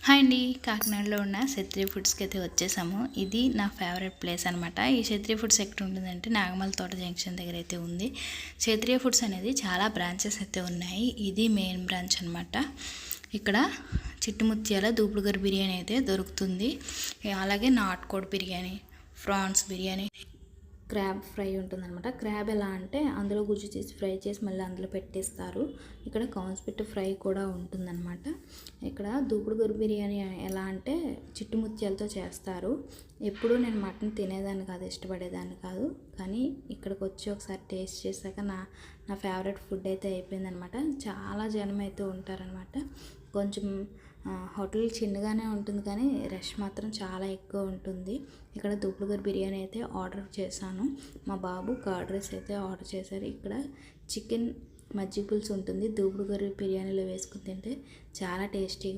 Hi అండి, కాకినాడలో ఉన్న క్షత్రియ ఫుడ్స్కి అయితే వచ్చేసాము. ఇది నా ఫేవరెట్ ప్లేస్ అనమాట. ఈ క్షత్రియ ఫుడ్స్ ఎక్కడ ఉంటుందంటే నాగమల్ తోట జంక్షన్ దగ్గర అయితే ఉంది. క్షత్రియ ఫుడ్స్ అనేది చాలా బ్రాంచెస్ అయితే ఉన్నాయి. ఇది మెయిన్ బ్రాంచ్ అనమాట. ఇక్కడ చిట్టుముత్యాల దూపుడుగర్ బిర్యానీ అయితే దొరుకుతుంది. అలాగే నాటుకోడి biryani, prawns biryani, crab fry ఉంటుందన్నమాట. క్రాబ్ ఎలా అంటే అందులో గుజ్జు తీసి ఫ్రై చేసి మళ్ళీ అందులో పెట్టేస్తారు. ఇక్కడ కాన్స్పెక్ట్ ఫ్రై కూడా ఉంటుందన్నమాట. ఇక్కడ దూపుడుగొరు బిర్యానీ ఎలా అంటే చిట్టుముత్యాలతో చేస్తారు. ఎప్పుడూ నేను మటన్ తినేదాన్ని కాదు, ఇష్టపడేదాన్ని కాదు. కానీ ఇక్కడికి వచ్చి ఒకసారి టేస్ట్ చేశాక నా ఫేవరెట్ ఫుడ్ అయితే అయిపోయిందనమాట. చాలా జనం అయితే ఉంటారనమాట. కొంచెం హోటల్ చిన్నగానే ఉంటుంది కానీ రష్ మాత్రం చాలా ఎక్కువ ఉంటుంది. ఇక్కడ దూపుడుగర్ బిర్యానీ అయితే ఆర్డర్ చేశాను. మా బాబు కర్డ్ రైస్ అయితే ఆర్డర్ చేశారు. ఇక్కడ చికెన్ మజ్జిగ పులుసు ఉంటుంది. దూపుడుగర్ బిర్యానీలో వేసుకుని తింటే చాలా టేస్టీగా ఉంటుంది.